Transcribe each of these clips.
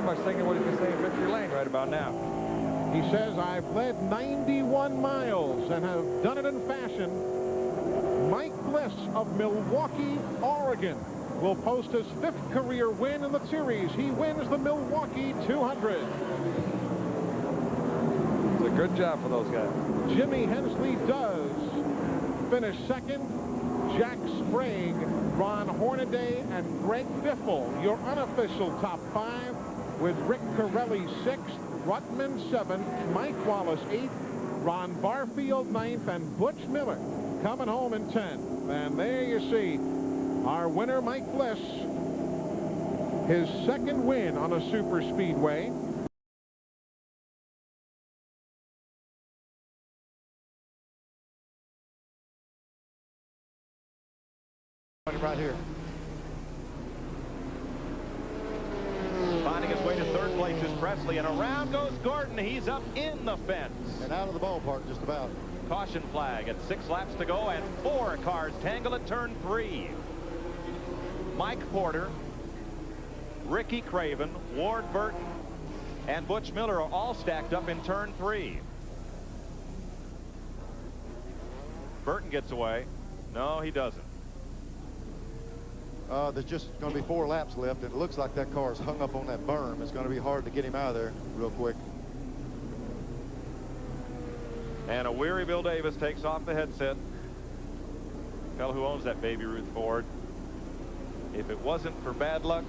much thinking what he's going to say in victory lane right about now. He says, I've led 91 miles and have done it in fashion. Mike Bliss of Milwaukee, Oregon, will post his 5th career win in the series. He wins the Milwaukee 200. It's a good job for those guys. Jimmy Hensley does finish second. Jack Sprague, Ron Hornaday, and Greg Biffle, your unofficial top 5, with Rick Corelli 6th, Rutman 7th, Mike Wallace 8th, Ron Barfield 9th, and Butch Miller coming home in 10th. And there you see our winner, Mike Bliss, his 2nd win on a super speedway. Right here. Finding his way to 3rd place is Presley, and around goes Gordon. He's up in the fence. And out of the ballpark just about. Caution flag at 6 laps to go, and 4 cars tangle at turn 3. Mike Porter, Ricky Craven, Ward Burton, and Butch Miller are all stacked up in turn 3. Burton gets away. No, he doesn't. There's just going to be 4 laps left, and it looks like that car is hung up on that berm. It's going to be hard to get him out of there real quick. And a weary Bill Davis takes off the headset. Fellow who owns that Baby Ruth Ford. If it wasn't for bad luck,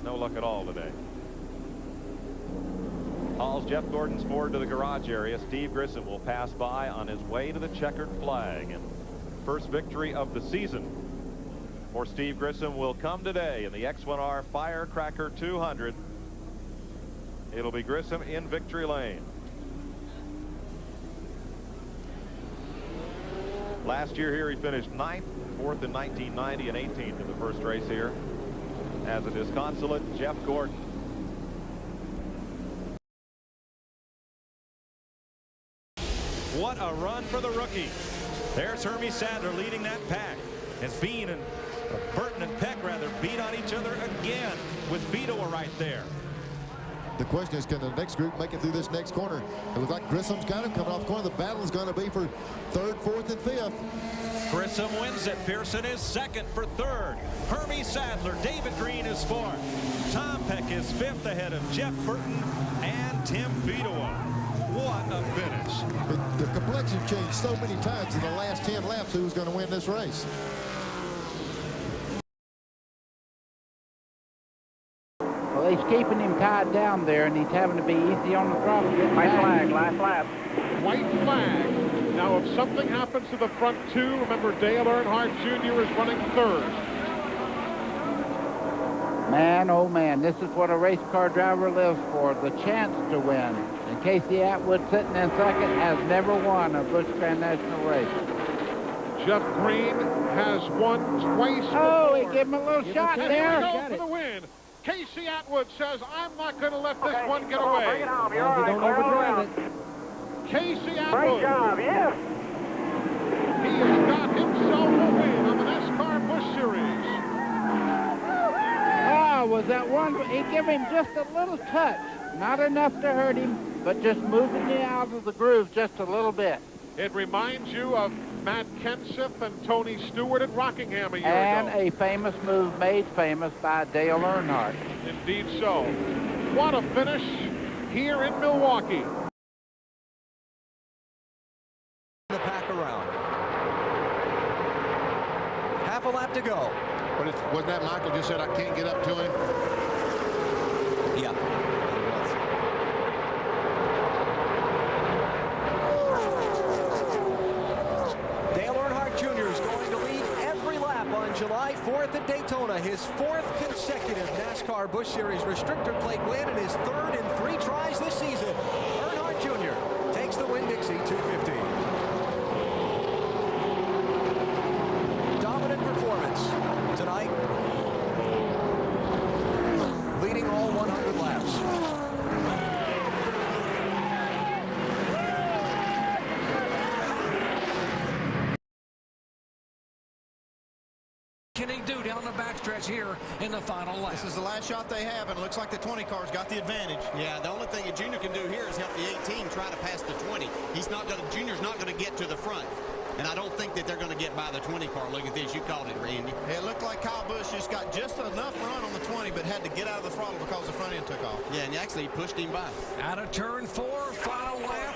no luck at all today. Hauls Jeff Gordon's Ford to the garage area. Steve Grissom will pass by on his way to the checkered flag. And first victory of the season for Steve Grissom will come today in the X1R Firecracker 200. It'll be Grissom in victory lane. Last year here he finished 9th, 4th in 1990, and 18th in the first race here as a disconsolate Jeff Gordon. What a run for the rookie. There's Hermie Sadler leading that pack as Bean and Burton and Peck rather beat on each other again with Vito right there. The question is, can the next group make it through this next corner? It looks like Grissom's got him coming off the corner. The battle is going to be for 3rd, 4th, and 5th. Grissom wins it. Pearson is 2nd for 3rd. Hermie Sadler, David Green is 4th. Tom Peck is 5th ahead of Jeff Burton and Tim Vito. What a finish. The complexion changed so many times in the last 10 laps. Who was going to win this race? Well, he's keeping him tied down there, and he's having to be easy on the throttle. White flag, last lap. White flag. Now, if something happens to the front 2, remember Dale Earnhardt Jr. is running 3rd. Man, oh man, this is what a race car driver lives for, the chance to win. And Casey Atwood, sitting in 2nd, has never won a Busch Grand National race. Jeff Green has won twice Oh, before. he gave him a little shot Here there. we go for the win. Casey Atwood says, I'm not going to let this one get Bring away. it on. You're all right. Don't overdrive it. Casey Great Atwood. job, yes. He has got himself a win on the NASCAR Busch Series. Oh, was that one? He gave him just a little touch. Not enough to hurt him, but just moving you out of the groove just a little bit. It reminds you of Matt Kenseth and Tony Stewart at Rockingham a year And ago. a famous move made famous by Dale Earnhardt. Indeed so. What a finish here in Milwaukee. The pack around. Half a lap to go. Wasn't that Michael just said I can't get up to him? Yeah. Dale Earnhardt Jr. is going to lead every lap on July 4th at Daytona. His 4th consecutive NASCAR Busch Series restrictor plate win and his 3rd in 3 tries this season. Earnhardt Jr. takes the Winn-Dixie 250. Dominant performance tonight, leading all 100 laps. Can he do do down the backstretch here in the final lap. This is the last shot they have, and it looks like the 20 car's got the advantage. Yeah, the only thing a junior can do here is help the 18 try to pass the 20. Junior's not going to get to the front. And I don't think that they're going to get by the 20 car. Look at this. You called it, Randy. It looked like Kyle Busch just got just enough run on the 20, but had to get out of the throttle because the front end took off. Yeah, and actually he pushed him by. Out of turn 4, final lap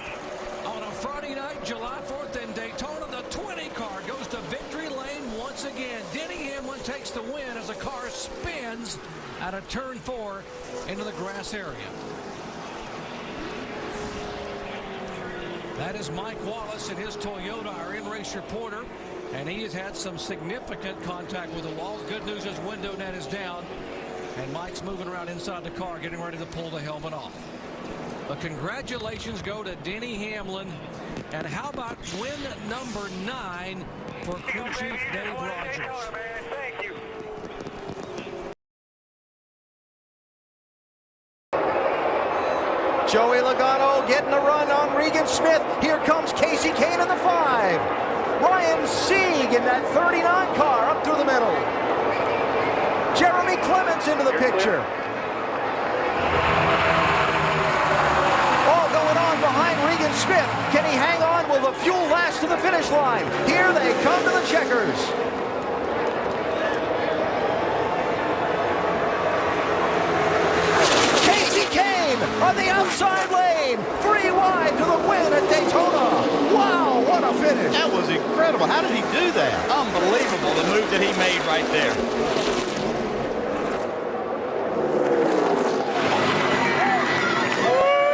on a Friday night, July 4th in Daytona. The 20 car goes to victory lane once again. Denny Hamlin takes the win as the car spins out of turn 4 into the grass area. That is Mike Wallace and his Toyota, our in-race reporter, and he has had some significant contact with the walls. Good news, his window net is down, and Mike's moving around inside the car, getting ready to pull the helmet off. But congratulations go to Denny Hamlin, and how about win number 9 for crew chief Dave Rogers? Thank you. Joey Logano getting a run on Regan Smith. Here comes Casey Kane in the 5. Ryan Sieg in that 39 car up through the middle. Jeremy Clements into the picture. All going on behind Regan Smith. Can he hang on? Will the fuel last to the finish line? Here they come to the checkers. On the outside lane, 3 wide to the win at Daytona. Wow, what a finish. That was incredible. How did he do that? Unbelievable, the move that he made right there.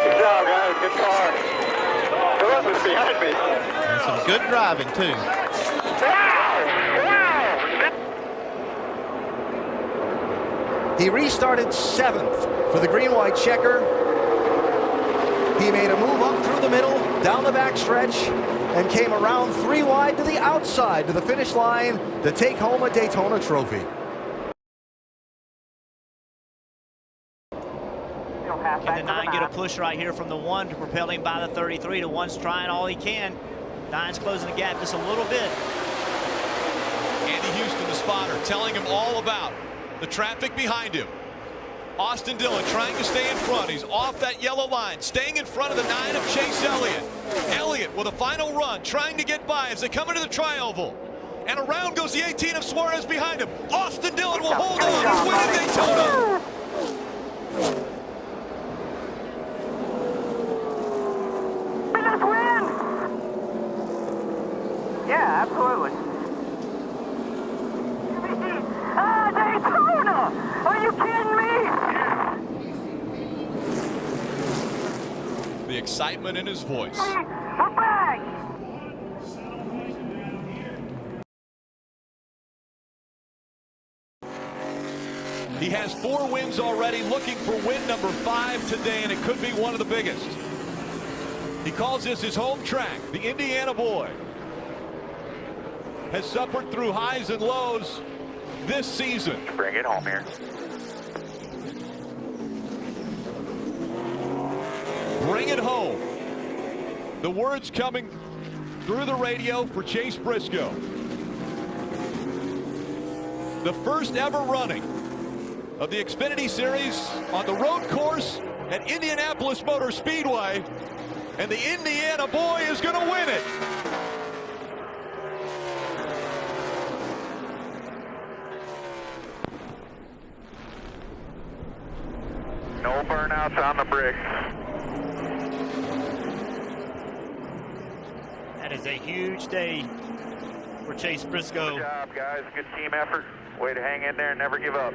Good job, guys. Good car. The rest was behind me. And some good driving, too. He restarted 7th for the green-white checker. He made a move up through the middle, down the backstretch, and came around 3 wide to the outside to the finish line to take home a Daytona trophy. Can the 9 get a push right here from the 1 to propel him by the 33? The 1's trying all he can. 9's closing the gap just a little bit. Andy Houston, the spotter, telling him all about the traffic behind him. Austin Dillon trying to stay in front. He's off that yellow line, staying in front of the 9 of Chase Elliott. Elliott with a final run, trying to get by as they come into the tri-oval. And around goes the 18 of Suarez behind him. Austin Dillon will hold on and win at Daytona. Let's win! Yeah, absolutely. Daytona! Are you kidding me? The excitement in his voice. We're back! He has 4 wins already, looking for win number 5 today, and it could be one of the biggest. He calls this his home track. The Indiana boy has suffered through highs and lows this season. Bring it home here. Bring it home. The words coming through the radio for Chase Briscoe. The first ever running of the Xfinity Series on the road course at Indianapolis Motor Speedway, and the Indiana boy is going to win it. No burnouts on the bricks. That is a huge day for Chase Briscoe. Good job, guys. Good team effort. Way to hang in there and never give up.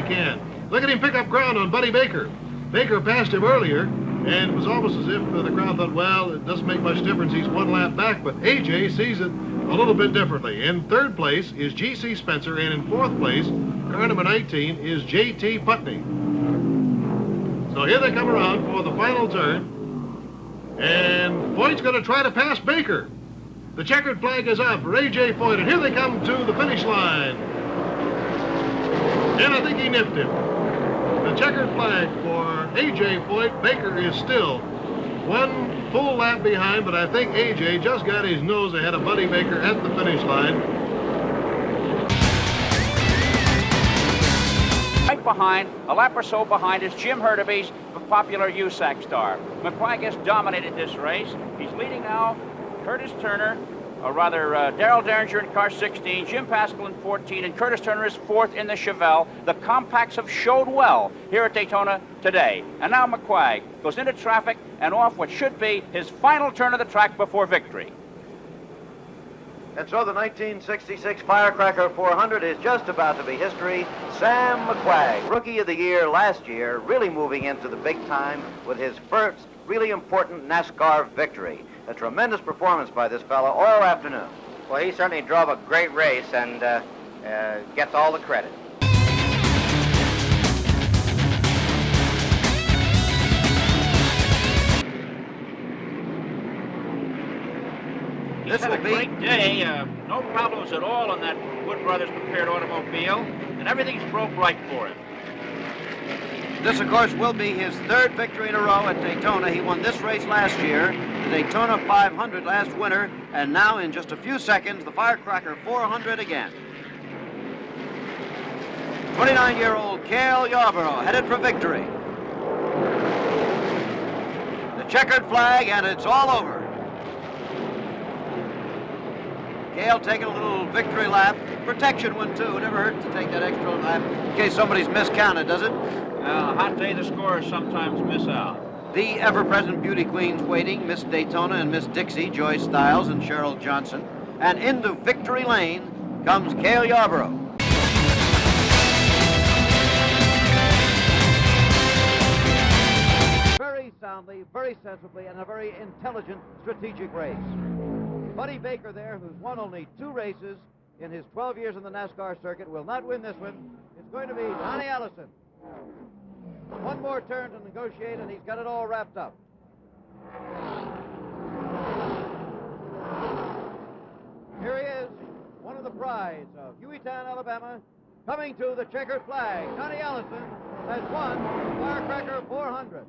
can. Look at him pick up ground on Buddy Baker. Baker passed him earlier, and it was almost as if the crowd thought, well, it doesn't make much difference. He's one lap back, but AJ sees it a little bit differently. In third place is G.C. Spencer, and in fourth place, car number 19, is J.T. Putney. So here they come around for the final turn, and Foyt's going to try to pass Baker. The checkered flag is up for A.J. Foyt, and here they come to the finish line. And I think he nipped him. The checkered flag for A.J. Foyt. Baker is still one full lap behind, but I think A.J. just got his nose ahead of Buddy Baker at the finish line. Right behind, a lap or so behind, is Jim Hurtubise, the popular USAC star. McQuagg has dominated this race. He's leading now. Curtis Turner, Darrell Derringer in car 16, Jim Pascal in 14, and Curtis Turner is fourth in the Chevelle. The compacts have showed well here at Daytona today. And now McQuagg goes into traffic and off what should be his final turn of the track before victory. And so the 1966 Firecracker 400 is just about to be history. Sam McQuagg, Rookie of the Year last year, really moving into the big time with his first really important NASCAR victory. A tremendous performance by this fellow all afternoon. Well, he certainly drove a great race and gets all the credit. This will be a great day. No problems at all on that Wood Brothers prepared automobile, and everything's broke right for him. This, of course, will be his third victory in a row at Daytona. He won this race last year, the Daytona 500 last winter, and now in just a few seconds, the Firecracker 400 again. 29-year-old Cale Yarborough headed for victory. The checkered flag, and it's all over. Cale taking a little victory lap. Protection one, too. Never hurts to take that extra lap in case somebody's miscounted, does it? A hot day, the scorers sometimes miss out. The ever-present beauty queens waiting, Miss Daytona and Miss Dixie, Joy Stiles and Cheryl Johnson. And into victory lane comes Cale Yarborough. Very soundly, very sensibly, and a very intelligent strategic race. Buddy Baker there, who's won only 2 races in his 12 years in the NASCAR circuit, will not win this one. It's going to be Donnie Allison. One more turn to negotiate, and he's got it all wrapped up. Here he is, one of the prize of Hueytown, Alabama, coming to the checkered flag. Donnie Allison has won the Firecracker 400.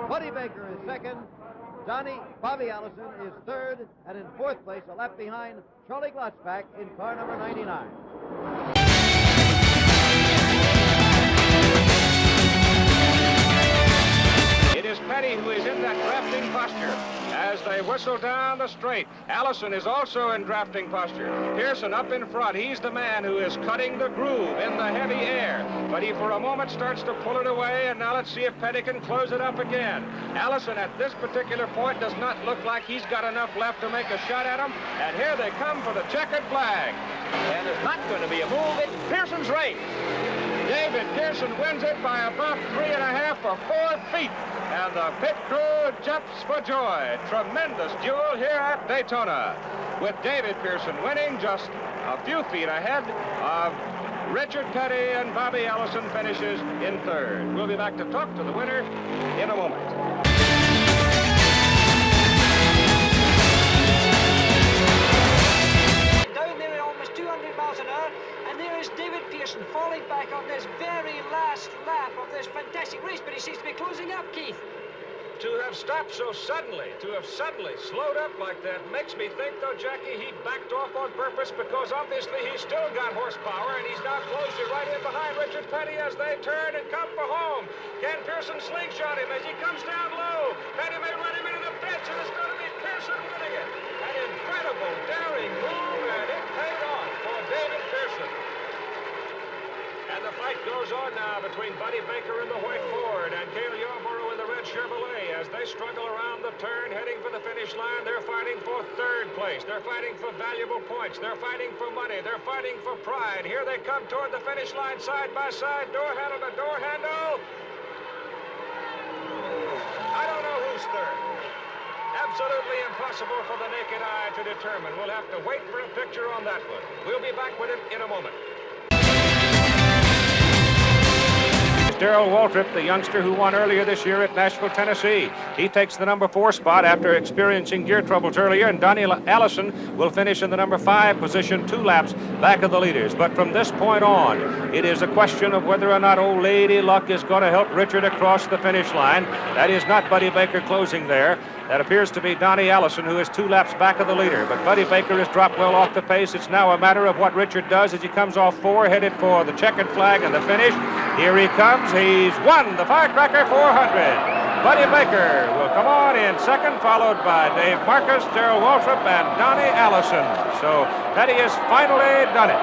Buddy Baker is second. Bobby Allison is third, and in fourth place, a lap behind, Charlie Glotzback in car number 99. It is Petty who is in that drafting posture as they whistle down the straight. Allison is also in drafting posture. Pearson up in front. He's the man who is cutting the groove in the heavy air. But he for a moment starts to pull it away, and now let's see if Petty can close it up again. Allison at this particular point does not look like he's got enough left to make a shot at him. And here they come for the checkered flag. And there's not going to be a move. It's Pearson's race. David Pearson wins it by about 3.5 or 4 feet. And the pit crew jumps for joy. Tremendous duel here at Daytona, with David Pearson winning just a few feet ahead of Richard Petty, and Bobby Allison finishes in third. We'll be back to talk to the winner in a moment. Down there at almost 200 miles an hour, and there is David Pearson falling back on this very last lap of this fantastic race, but he seems to be closing up, Keith. To have stopped so suddenly, to have suddenly slowed up like that, makes me think, though, Jackie, he backed off on purpose, because obviously he's still got horsepower, and he's now closed it right in behind Richard Petty as they turn and come for home. Can Pearson slingshot him as he comes down low? Petty may run him into the fence, and it's going to be Pearson winning it. An incredible, daring move, and it paid off for David Pearson. And the fight goes on now between Buddy Baker in the white Ford and Cale Yarborough in the red Chevrolet, as they struggle around the turn, heading for the finish line. They're fighting for third place. They're fighting for valuable points. They're fighting for money. They're fighting for pride. Here they come toward the finish line, side by side, door handle to door handle. I don't know who's third. Absolutely impossible for the naked eye to determine. We'll have to wait for a picture on that one. We'll be back with it in a moment. Darrell Waltrip, the youngster who won earlier this year at Nashville, Tennessee. He takes the number 4 spot after experiencing gear troubles earlier, and Donnie Allison will finish in the number 5 position, 2 laps back of the leaders. But from this point on, it is a question of whether or not old Lady Luck is going to help Richard across the finish line. That is not Buddy Baker closing there. That appears to be Donnie Allison, who is 2 laps back of the leader. But Buddy Baker has dropped well off the pace. It's now a matter of what Richard does as he comes off 4, headed for the checkered flag and the finish. Here he comes. He's won the Firecracker 400. Buddy Baker will come on in second, followed by Dave Marcus, Darrell Waltrip, and Donnie Allison. So Petty has finally done it.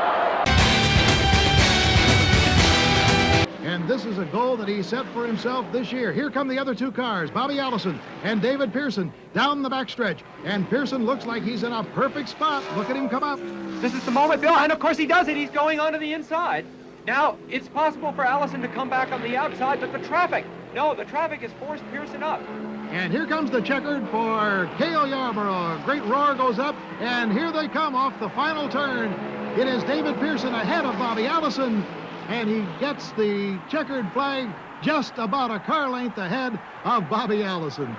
And this is a goal that he set for himself this year. Here come the other 2 cars, Bobby Allison and David Pearson, down the backstretch. And Pearson looks like he's in a perfect spot. Look at him come up. This is the moment, Bill, and of course he does it. He's going onto the inside. Now, it's possible for Allison to come back on the outside, but the traffic has forced Pearson up. And here comes the checkered for Cale Yarborough. A great roar goes up, and here they come off the final turn. It is David Pearson ahead of Bobby Allison, and he gets the checkered flag just about a car length ahead of Bobby Allison.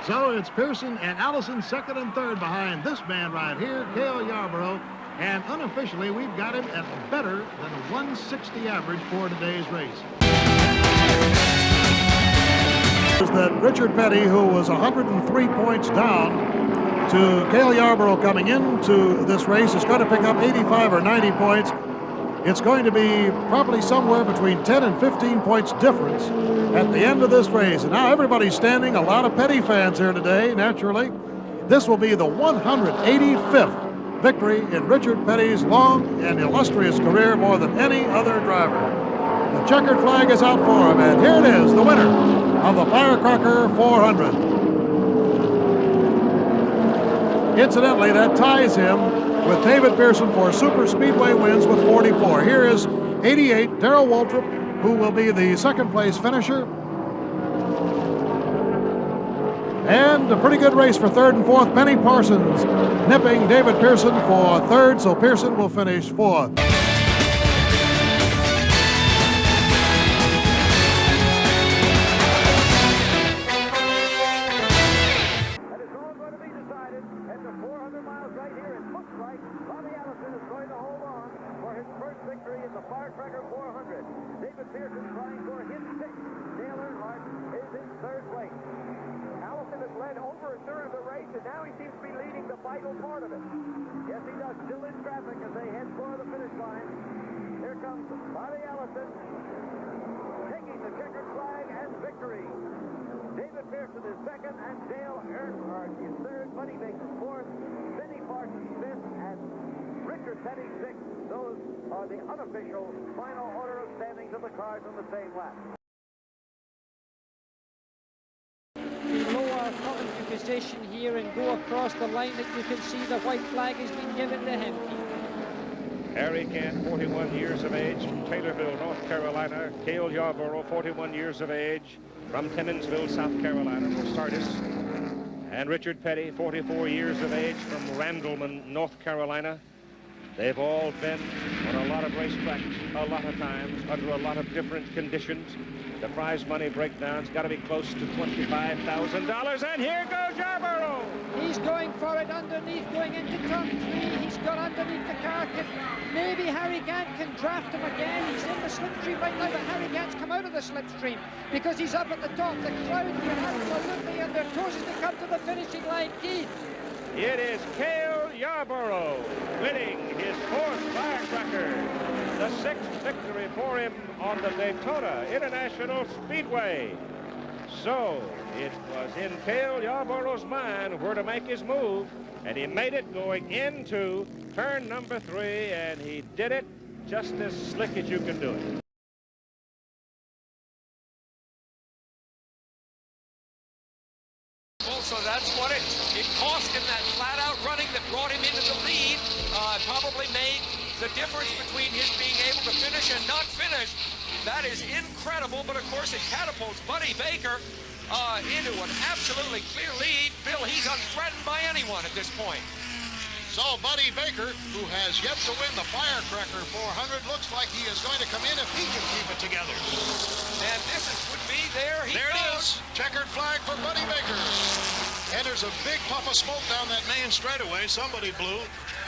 So it's Pearson and Allison second and third behind this man right here, Cale Yarborough. And unofficially, we've got him at better than a 160 average for today's race. That Richard Petty, who was 103 points down to Cale Yarborough coming into this race, is going to pick up 85 or 90 points. It's going to be probably somewhere between 10 and 15 points difference at the end of this race. And now everybody's standing, a lot of Petty fans here today, naturally. This will be the 185th victory in Richard Petty's long and illustrious career, more than any other driver. The checkered flag is out for him, and here it is, the winner of the Firecracker 400. Incidentally, that ties him with David Pearson for super speedway wins with 44. Here is 88, Darrell Waltrip, who will be the second place finisher. And a pretty good race for third and fourth. Benny Parsons nipping David Pearson for third, so Pearson will finish fourth. Victory in the Firecracker 400. David Pearson trying for his 6th. Cale Earnhardt is in third place. Allison has led over a third of the race, and now he seems to be leading the vital part of it. Yes, he does. Still in traffic as they head for the finish line. Here comes Bobby Allison taking the checkered flag and victory. David Pearson is second, and Cale Earnhardt is third. Buddy Baker fourth. Benny Parsons fifth, and Richard Petty sixth. Those are the unofficial final order of standings of the cars on the same lap. The lower commentary position here and go across the line that you can see the white flag has been given to him. Harry Gant, 41 years of age, from Taylorville, North Carolina. Cale Yarborough, 41 years of age, from Timminsville, South Carolina, for Sardis. And Richard Petty, 44 years of age, from Randleman, North Carolina. They've all been on a lot of racetracks, a lot of times, under a lot of different conditions. The prize money breakdown's got to be close to $25,000, and here goes Yarborough! He's going for it underneath, going into turn 3. He's got underneath the car. Maybe Harry Gant can draft him again. He's in the slipstream right now, but Harry Gant's come out of the slipstream because he's up at the top. The crowd are absolutely on their toes as they come to the finishing line. Keith. It is Cale Yarborough winning his 4th Firecracker, the 6th victory for him on the Daytona International Speedway. So it was in Cale Yarborough's mind where to make his move, and he made it going into turn number 3, and he did it just as slick as you can do it. so that's what it cost him, that flat-out running that brought him into the lead. Probably made the difference between his being able to finish and not finish. That is incredible, but of course it catapults Buddy Baker into an absolutely clear lead. Bill, he's unthreatened by anyone at this point. So Buddy Baker, who has yet to win the Firecracker 400, looks like he is going to come in if he can keep it together. And this would be there. There it is. Checkered flag for Buddy Baker. And there's a big puff of smoke down that main straightaway. Somebody blew.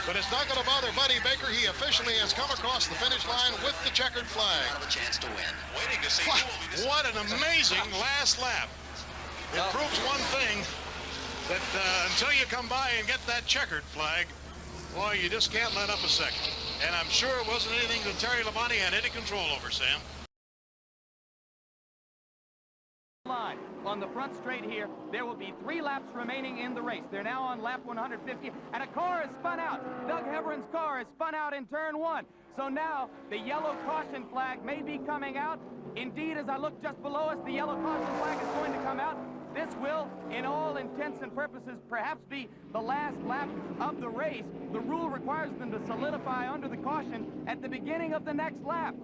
But it's not going to bother Buddy Baker. He officially has come across the finish line with the checkered flag. A chance to win. Waiting to see what an amazing last lap. It proves one thing, that until you come by and get that checkered flag, boy, you just can't let up a second. And I'm sure it wasn't anything that Terry Labonte had any control over, Sam. Line on the front straight here. There will be 3 laps remaining in the race. They're now on lap 150, and a car is spun out. Doug Heveron's car is spun out in turn 1. So now the yellow caution flag may be coming out. Indeed, as I look just below us, the yellow caution flag is going to come out. This will, in all intents and purposes, perhaps be the last lap of the race. The rule requires them to solidify under the caution at the beginning of the next lap.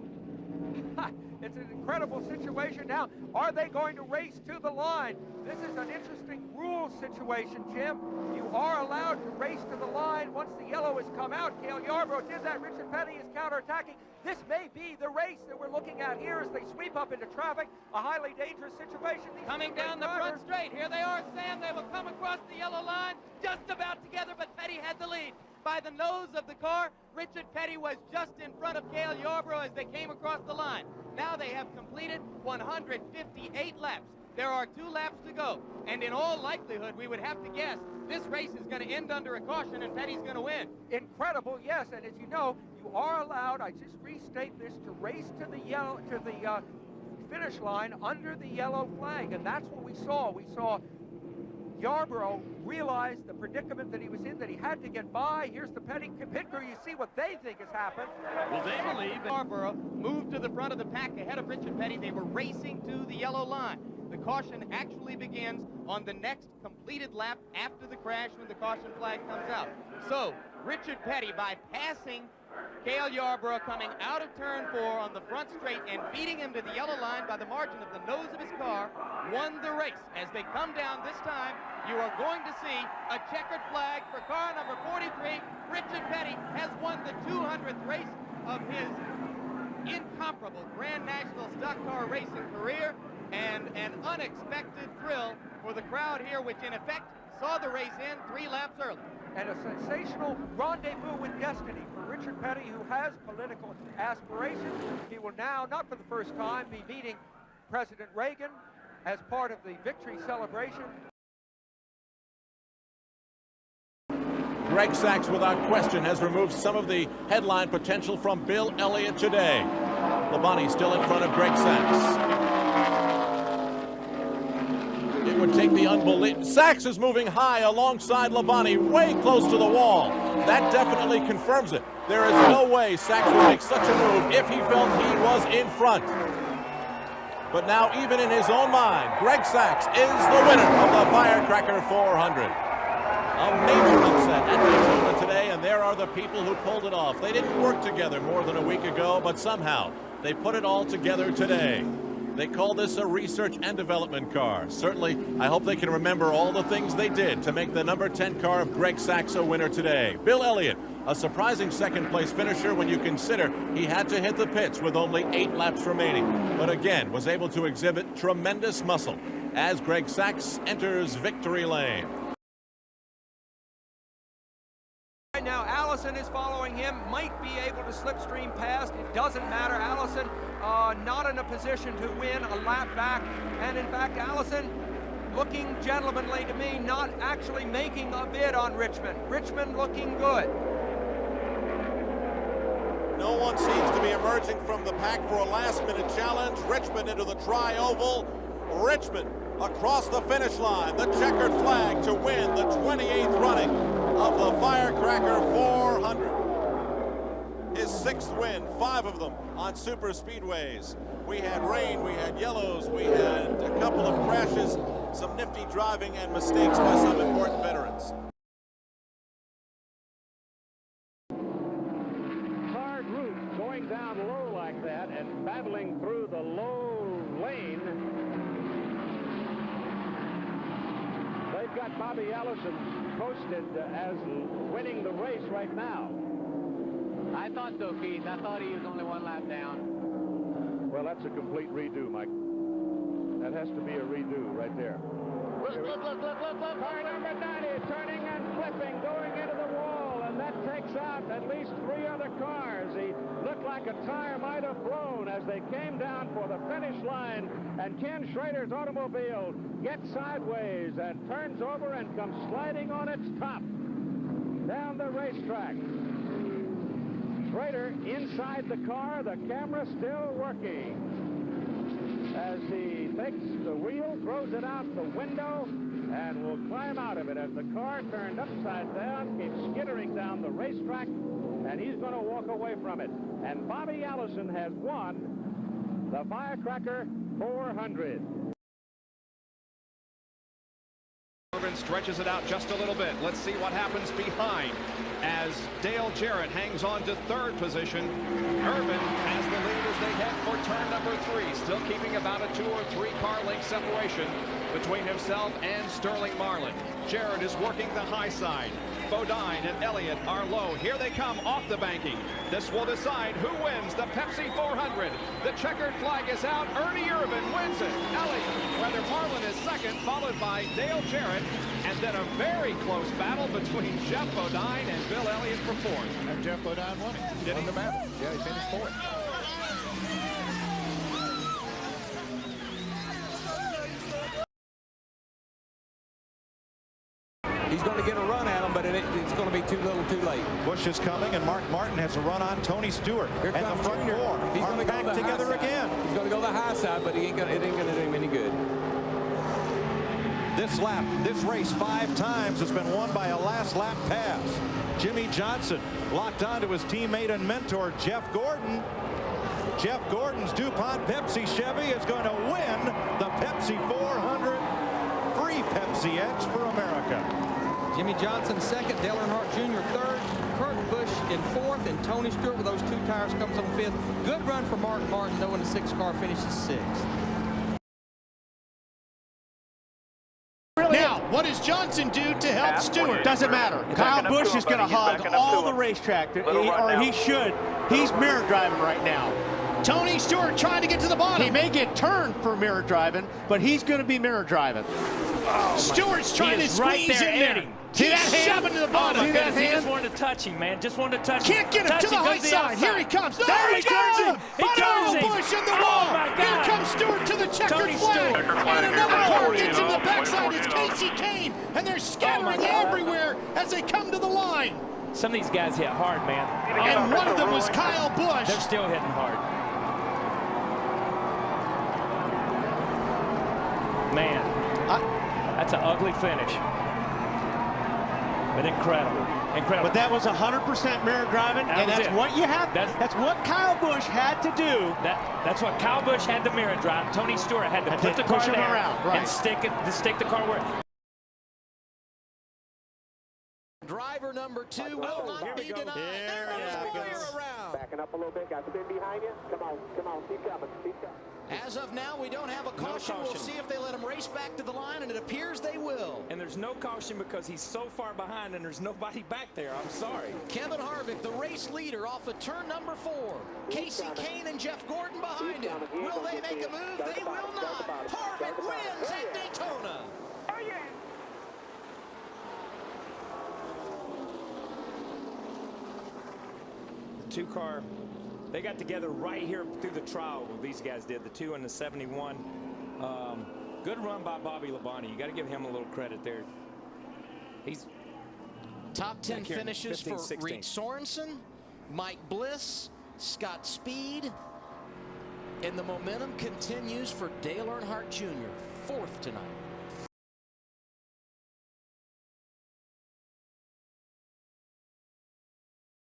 It's an incredible situation. Now, are they going to race to the line? This is an interesting rule situation, Jim. You are allowed to race to the line once the yellow has come out. Cale Yarborough did that. Richard Petty is counterattacking. This may be the race that we're looking at here as they sweep up into traffic. A highly dangerous situation. Coming down the front straight. Here they are, Sam. They will come across the yellow line just about together, but Petty had the lead. By the nose of the car, Richard Petty was just in front of Cale Yarborough as they came across the line. Now they have completed 158 laps. There are 2 laps to go, and in all likelihood, we would have to guess this race is going to end under a caution and Petty's going to win. Incredible, yes, and as you know, you are allowed, I just restate this, to race to the finish line under the yellow flag, and that's what we saw. We saw Yarborough realize the predicament that he was in, that he had to get by. Here's the Petty pit crew. You see what they think has happened. Well, they believe that Yarborough moved to the front of the pack ahead of Richard Petty. They were racing to the yellow line. The caution actually begins on the next completed lap after the crash when the caution flag comes out. So, Richard Petty, by passing Cale Yarborough coming out of turn 4 on the front straight and beating him to the yellow line by the margin of the nose of his car, won the race. As they come down this time, you are going to see a checkered flag for car number 43. Richard Petty has won the 200th race of his incomparable Grand National stock car racing career, and an unexpected thrill for the crowd here, which in effect saw the race end 3 laps early. And a sensational rendezvous with destiny for Richard Petty, who has political aspirations. He will now, not for the first time, be meeting President Reagan as part of the victory celebration. Greg Sachs, without question, has removed some of the headline potential from Bill Elliott today. Labonte still in front of Greg Sachs. It would take the unbelievable. Sachs is moving high alongside Labonte, way close to the wall. That definitely confirms it. There is no way Sachs would make such a move if he felt he was in front. But now, even in his own mind, Greg Sachs is the winner of the Firecracker 400. A major upset at Daytona today, and there are the people who pulled it off. They didn't work together more than a week ago, but somehow they put it all together today. They call this a research and development car. Certainly, I hope they can remember all the things they did to make the number 10 car of Greg Sachs a winner today. Bill Elliott, a surprising second-place finisher when you consider he had to hit the pits with only 8 laps remaining, but again was able to exhibit tremendous muscle as Greg Sachs enters victory lane. Right now, Allison is following him, might be able to slipstream past. It doesn't matter. Allison not in a position to win a lap back. And in fact, Allison looking gentlemanly to me, not actually making a bid on Richmond. Richmond looking good. No one seems to be emerging from the pack for a last-minute challenge. Richmond into the tri-oval. Richmond across the finish line. The checkered flag to win the 28th running of the Firecracker 400. His 6th win, 5 of them on super speedways. We had rain, we had yellows, we had a couple of crashes, some nifty driving and mistakes by some important veterans. Hard route going down low like that and battling through the low lane. They've got Bobby Allison posted as winning the race right now. I thought so, Keith. I thought he was only one lap down. Well, that's a complete redo, Mike. That has to be a redo right there. Car number 90 turning and flipping, going into the wall, and that takes out at least 3 other cars. He looked like a tire might have blown as they came down for the finish line, and Ken Schrader's automobile gets sideways and turns over and comes sliding on its top down the racetrack. Schrader inside the car, the camera still working. As he takes the wheel, throws it out the window, and will climb out of it as the car turned upside down, keeps skittering down the racetrack, and he's going to walk away from it. And Bobby Allison has won the Firecracker 400. Irvin stretches it out just a little bit. Let's see what happens behind as Dale Jarrett hangs on to 3rd position. Irvin has the lead as they head for turn number 3, still keeping about a 2 or 3 car length separation between himself and Sterling Marlin. Jarrett is working the high side. Bodine and Elliott are low. Here they come off the banking. This will decide who wins the Pepsi 400. The checkered flag is out. Ernie Irvin wins it. Elliott, whether Marlin is second, followed by Dale Jarrett, and then a very close battle between Jeff Bodine and Bill Elliott for 4th. And Jeff Bodine won it. Did he? Won the battle. Yeah, he finished 4th. He's going to get a run at him, but it's going to be too little too late. Busch is coming, and Mark Martin has a run on Tony Stewart. Here and comes the front Junior. 4 He's are going to back go together again. He's going to go the high side, but it ain't going to do him any good. This lap, this race 5 times has been won by a last lap pass. Jimmy Johnson locked onto his teammate and mentor, Jeff Gordon. Jeff Gordon's DuPont Pepsi Chevy is going to win the Pepsi 400. Free Pepsi X for America. Jimmy Johnson 2nd, Dale Earnhardt Jr. 3rd, Kurt Busch in 4th, and Tony Stewart with those 2 tires comes on 5th. Good run for Mark Martin, though, in the 6th car finishes 6th. Now, what does Johnson do to help Stewart? Doesn't matter. Kyle Busch is going to hog all the racetrack, or he should. He's mirror driving right now. Tony Stewart trying to get to the bottom. He may get turned for mirror driving, but he's going to be mirror driving. Oh, Stewart's trying to squeeze in there. See that He's hand? shoving to the bottom. See that hand? He just wanted to touch him, man. Just wanted to touch him. Can't get him to the high side. Here he comes. No, there he goes. Busch in the wall. Here comes Stewart to the checkered flag. And another car gets in the backside. It's Casey Kane. And they're scattering everywhere as they come to the line. Some of these guys hit hard, man. And one of them was Kyle Busch. They're still hitting hard. Man, that's an ugly finish. But incredible. Incredible. But that was 100% mirror driving, and that's what you have. That's what Kyle Busch had to do. That's what Kyle Busch had to mirror drive. Tony Stewart had to put the car there around, right, and stick the car where. Driver number 2 will not be denied. There goes Boyer around. Backing up a little bit. Got spin behind you. Come on. Keep coming. Keep coming. As of now, we don't have a caution. We'll see if they let him race back to the line, and it appears they will. And there's no caution because he's so far behind and there's nobody back there. I'm sorry. Kevin Harvick, the race leader, off of turn number 4. Casey Kane and Jeff Gordon behind him. Will they make a move? They will not. Harvick wins at Daytona. The 2-car. They got together right here through the trial. These guys did, the 2 and the 71. Good run by Bobby Labonte. You got to give him a little credit there. He's top 10 finishes 15, for 16. Reed Sorensen, Mike Bliss, Scott Speed, and the momentum continues for Dale Earnhardt Jr. 4th tonight.